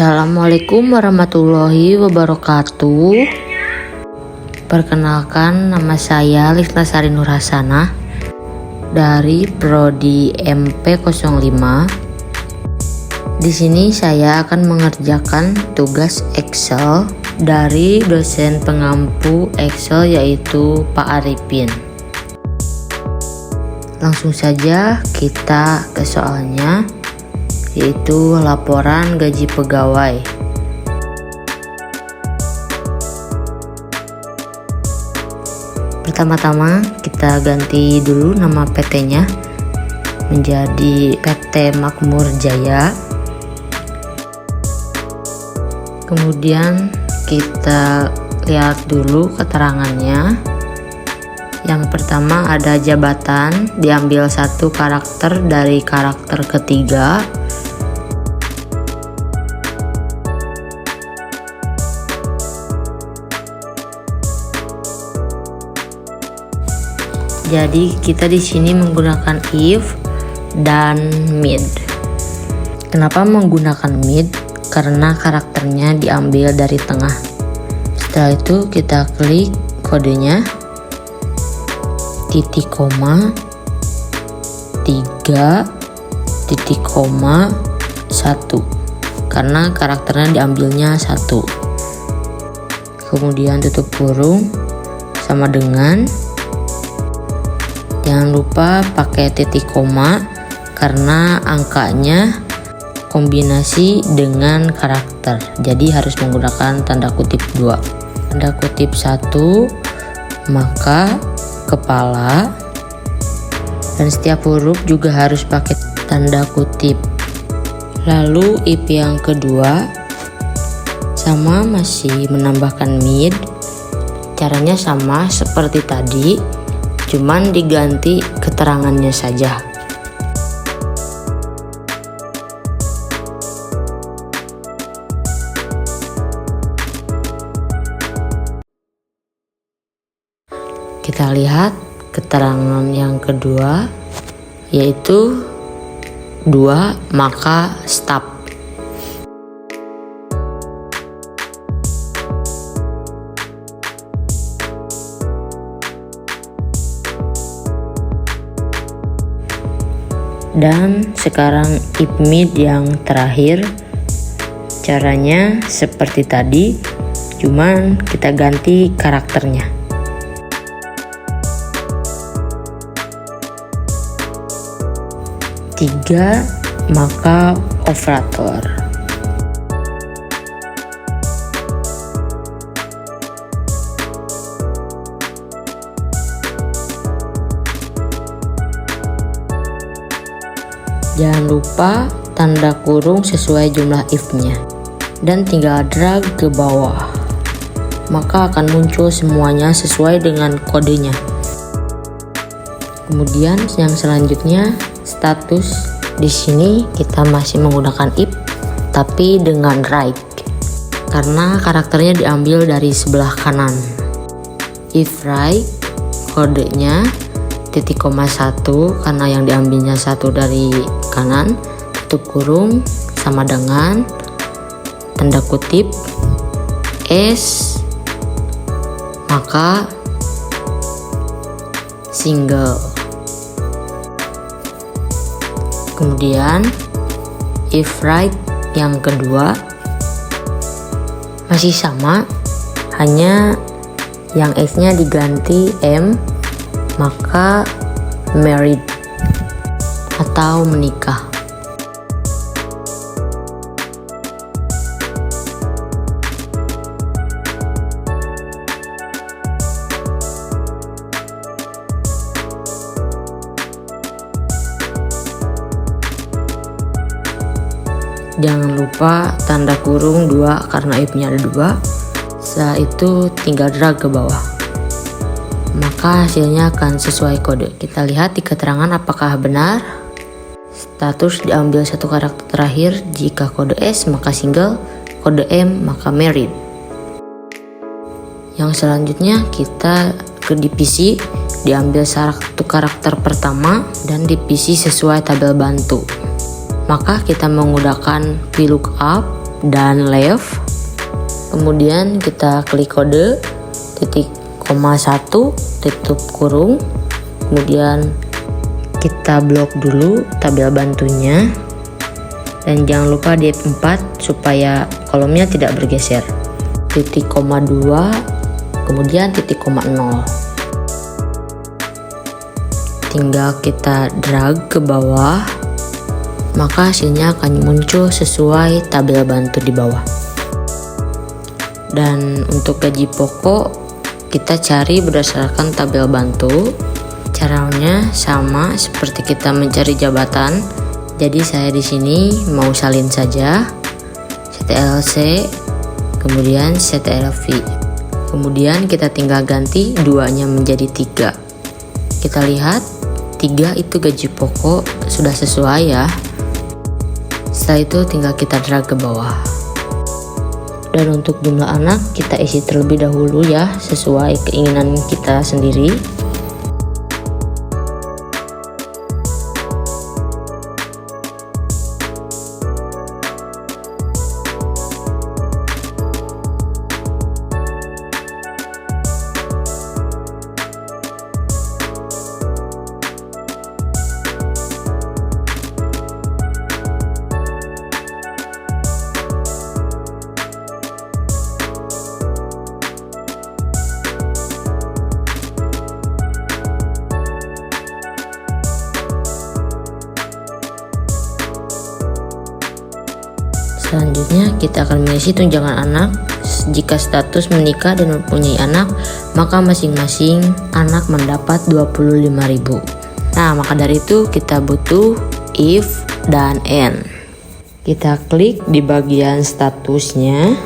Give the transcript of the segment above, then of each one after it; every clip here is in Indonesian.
Assalamualaikum warahmatullahi wabarakatuh. Perkenalkan, nama saya Lisnasari Nurhasanah dari Prodi MP05. Di sini saya akan mengerjakan tugas Excel dari dosen pengampu Excel yaitu Pak Arifin. Langsung saja kita ke soalnya, yaitu laporan gaji pegawai. Pertama-tama kita ganti dulu nama PT-nya menjadi PT Makmur Jaya. Kemudian kita lihat dulu keterangannya. Yang pertama ada jabatan, diambil satu karakter dari karakter ketiga. Jadi kita di sini menggunakan if dan mid. Kenapa menggunakan mid? Karena karakternya diambil dari tengah. Setelah itu kita klik kodenya, titik koma 3 titik koma 1, karena karakternya diambilnya 1. Kemudian tutup kurung sama dengan, jangan lupa pakai titik koma karena angkanya kombinasi dengan karakter, jadi harus menggunakan tanda kutip 2. Tanda kutip 1 maka kepala, dan setiap huruf juga harus pakai tanda kutip. Lalu if yang kedua sama, masih menambahkan mid. Caranya sama seperti tadi, cuman diganti keterangannya saja. Kita lihat keterangan yang kedua, yaitu 2 maka stop. Dan sekarang if mid yang terakhir, caranya seperti tadi, cuman kita ganti karakternya. 3 maka operator. Jangan lupa tanda kurung sesuai jumlah if-nya dan tinggal drag ke bawah, maka akan muncul semuanya sesuai dengan kodenya. Kemudian yang selanjutnya status. Di sini kita masih menggunakan if tapi dengan right karena karakternya diambil dari sebelah kanan. If right, kodenya titik koma 1 karena yang diambilnya 1 dari kanan, tutup kurung sama dengan tanda kutip S maka single. Kemudian if right yang kedua masih sama, hanya yang S-nya diganti M maka married atau menikah. Jangan lupa tanda kurung 2 karena if-nya ada 2. Setelah itu tinggal drag ke bawah, maka hasilnya akan sesuai kode. Kita lihat di keterangan apakah benar. Status diambil satu karakter terakhir, jika kode S maka single, kode M maka married. Yang selanjutnya kita ke divisi, diambil satu karakter pertama dan divisi sesuai tabel bantu. Maka kita menggunakan VLOOKUP dan left. Kemudian kita klik kode titik koma 1 tutup kurung. Kemudian kita blok dulu tabel bantunya. Dan jangan lupa di F4 supaya kolomnya tidak bergeser. Titik koma 2, kemudian titik koma 0. Tinggal kita drag ke bawah, maka hasilnya akan muncul sesuai tabel bantu di bawah. Dan untuk gaji pokok kita cari berdasarkan tabel bantu. Caranya sama seperti kita mencari jabatan. Jadi saya di sini mau salin saja, CTLC, kemudian CTLV. Kemudian kita tinggal ganti 2-nya menjadi 3. Kita lihat 3 itu gaji pokok sudah sesuai ya. Setelah itu tinggal kita drag ke bawah. Dan untuk jumlah anak kita isi terlebih dahulu ya, sesuai keinginan kita sendiri. Selanjutnya kita akan mengisi tunjangan anak. Jika status menikah dan mempunyai anak, maka masing-masing anak mendapat 25.000. Nah, maka dari itu kita butuh if dan and. Kita klik di bagian statusnya.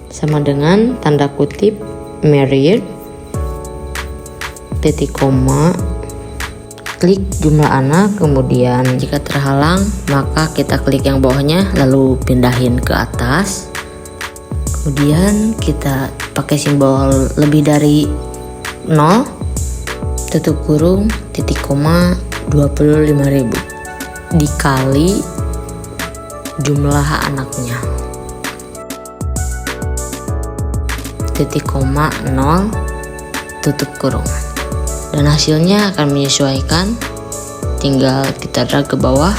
Sama dengan tanda kutip married, titik koma, klik jumlah anak, kemudian jika terhalang maka kita klik yang bawahnya lalu pindahin ke atas. Kemudian kita pakai simbol lebih dari 0 tutup kurung titik koma 25.000 dikali jumlah anaknya titik koma 0 tutup kurung. Dan hasilnya akan menyesuaikan, tinggal kita drag ke bawah.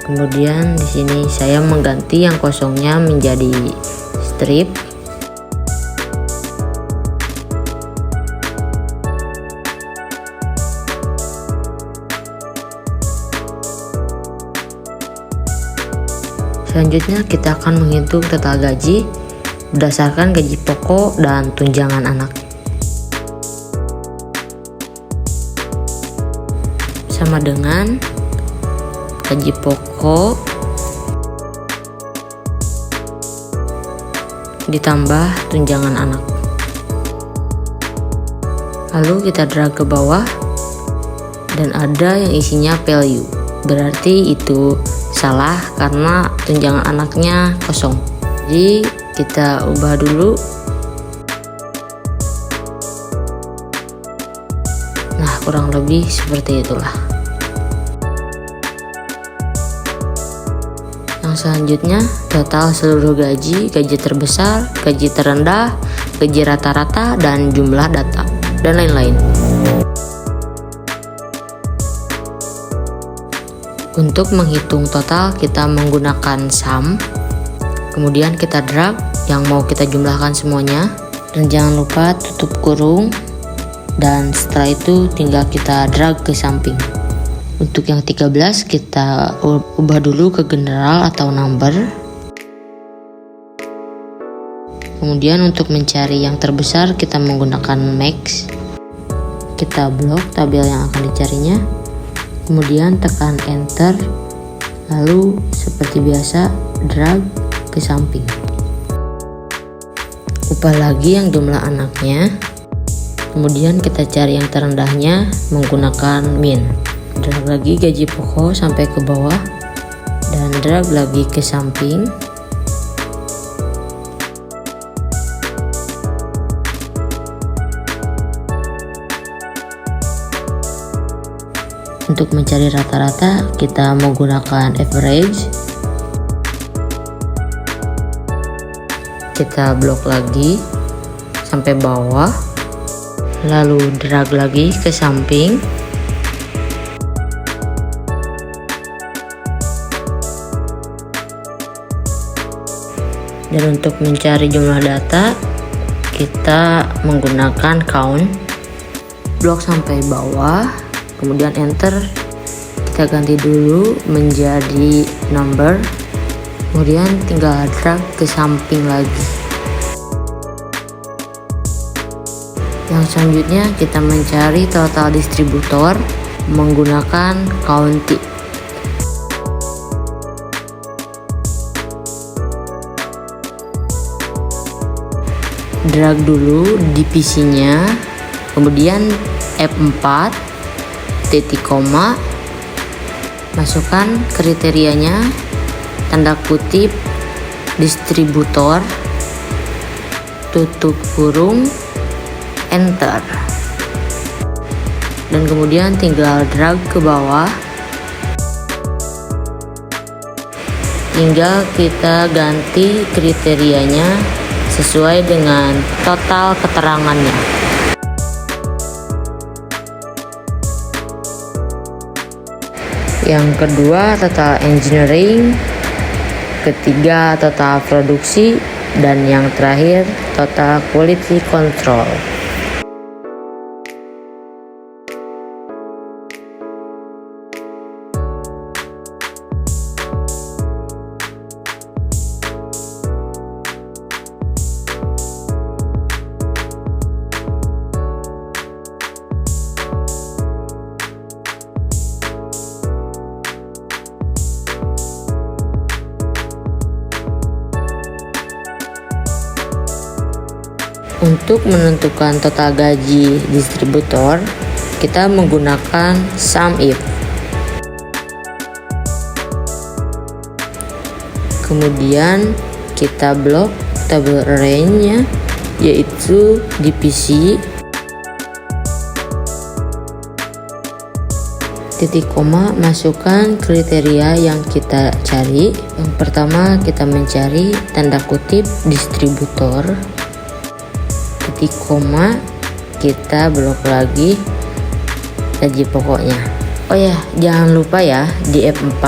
Kemudian di sini saya mengganti yang kosongnya menjadi strip. Selanjutnya kita akan menghitung total gaji berdasarkan gaji pokok dan tunjangan anak. Sama dengan gaji pokok ditambah tunjangan anak. Lalu kita drag ke bawah dan ada yang isinya value. Berarti itu salah karena tunjangan anaknya kosong. Jadi kita ubah dulu. Nah, kurang lebih seperti itulah. Yang selanjutnya total seluruh gaji, gaji terbesar, gaji terendah, gaji rata-rata, dan jumlah data, dan lain-lain. Untuk menghitung total kita menggunakan sum. Kemudian kita drag yang mau kita jumlahkan semuanya, dan jangan lupa tutup kurung, dan setelah itu tinggal kita drag ke samping. Untuk yang 13 kita ubah dulu ke general atau number. Kemudian untuk mencari yang terbesar kita menggunakan max. Kita blok tabel yang akan dicarinya, kemudian tekan enter, lalu seperti biasa drag ke samping. Ubah lagi yang jumlah anaknya, kemudian kita cari yang terendahnya menggunakan min. Drag lagi gaji pokok sampai ke bawah dan drag lagi ke samping. Untuk mencari rata-rata, kita menggunakan average. Kita blok lagi sampai bawah, lalu drag lagi ke samping. Dan untuk mencari jumlah data, kita menggunakan count. Blok sampai bawah, kemudian enter. Kita ganti dulu menjadi number, kemudian tinggal drag ke samping lagi. Yang selanjutnya kita mencari total distributor menggunakan county. Drag dulu di PC-nya, kemudian F4, titik koma, masukkan kriterianya, tanda kutip, distributor, tutup kurung, enter. Dan kemudian tinggal drag ke bawah, tinggal kita ganti kriterianya sesuai dengan total keterangannya. Yang kedua total engineering, ketiga total produksi, dan yang terakhir total quality control. Untuk menentukan total gaji distributor, kita menggunakan SUMIF. Kemudian kita blok table array-nya, yaitu di PC, titik koma, masukkan kriteria yang kita cari. Yang pertama kita mencari tanda kutip distributor, titik koma, kita blok lagi gaji pokoknya. Oh ya, jangan lupa ya di F4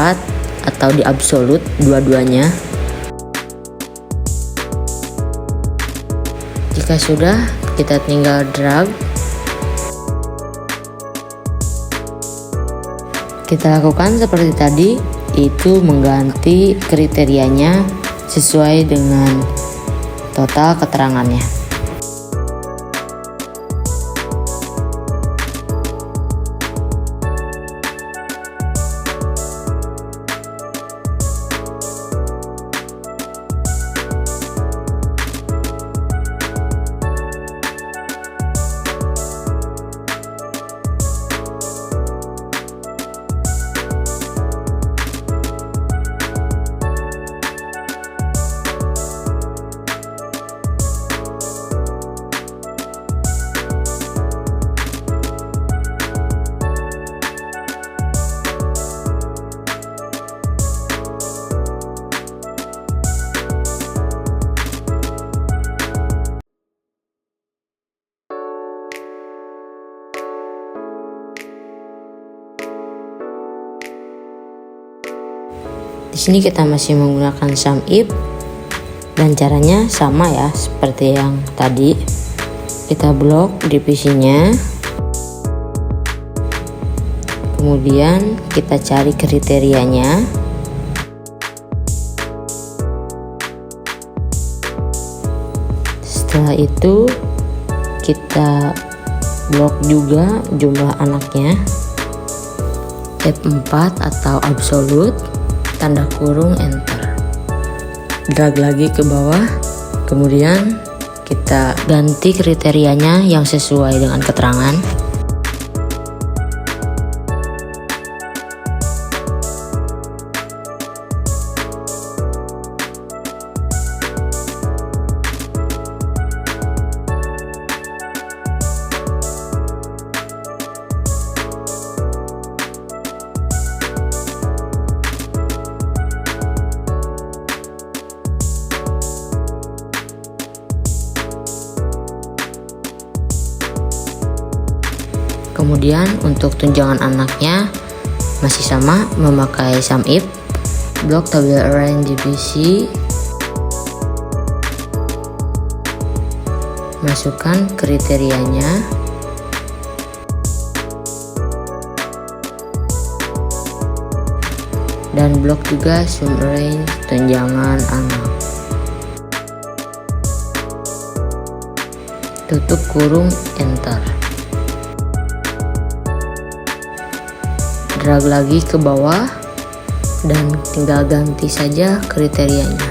atau di absolute, dua-duanya. Jika sudah, kita tinggal drag. Kita lakukan seperti tadi, itu mengganti kriterianya sesuai dengan total keterangannya. Di sini kita masih menggunakan SUMIF dan caranya sama ya seperti yang tadi. Kita blok di PC-nya. Kemudian kita cari kriterianya. Setelah itu kita blok juga jumlah anaknya. F4 atau absolute, tanda kurung, enter. Drag lagi ke bawah, kemudian kita ganti kriterianya yang sesuai dengan keterangan. Kemudian untuk tunjangan anaknya masih sama, memakai sum if, blok table arrange di PC, masukkan kriterianya, dan blok juga sum arrange tunjangan anak. Tutup kurung, enter. Drag lagi ke bawah dan tinggal ganti saja kriterianya.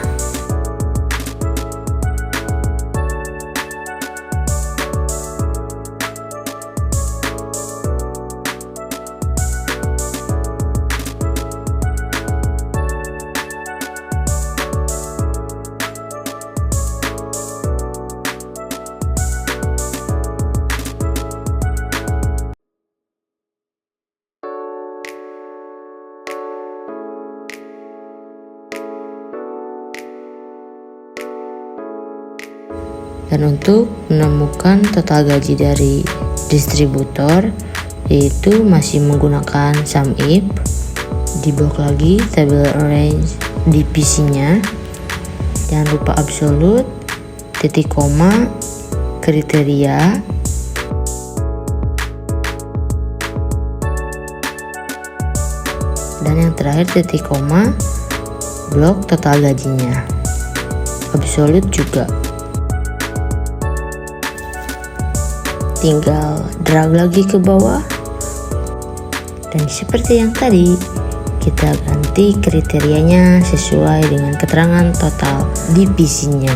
Dan untuk menemukan total gaji dari distributor, yaitu masih menggunakan sum if, diblok lagi table arrange di PC-nya, jangan lupa absolute, titik koma, kriteria, dan yang terakhir titik koma, blok total gajinya, absolute juga. Tinggal drag lagi ke bawah, dan seperti yang tadi kita ganti kriterianya sesuai dengan keterangan total di PC-nya.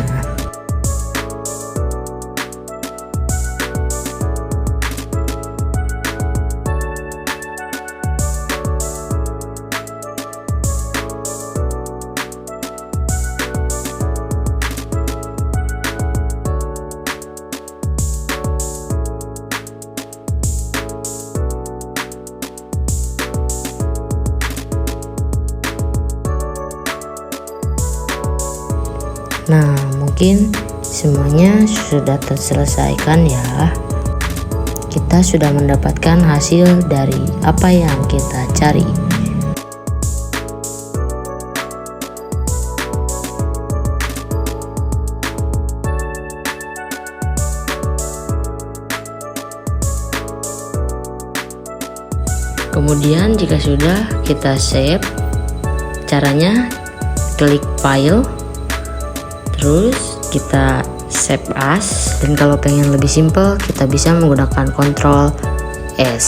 Nah, mungkin semuanya sudah terselesaikan ya. Kita sudah mendapatkan hasil dari apa yang kita cari. Kemudian jika sudah, kita save. Caranya klik file, terus kita save as, dan kalau pengen lebih simple kita bisa menggunakan Ctrl S.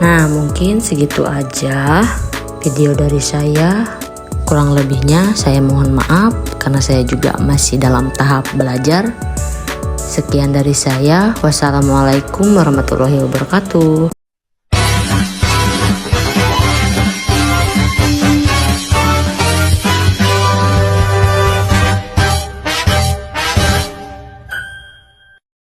Nah, mungkin segitu aja video dari saya. Kurang lebihnya saya mohon maaf karena saya juga masih dalam tahap belajar. Sekian dari saya. Wassalamualaikum warahmatullahi wabarakatuh.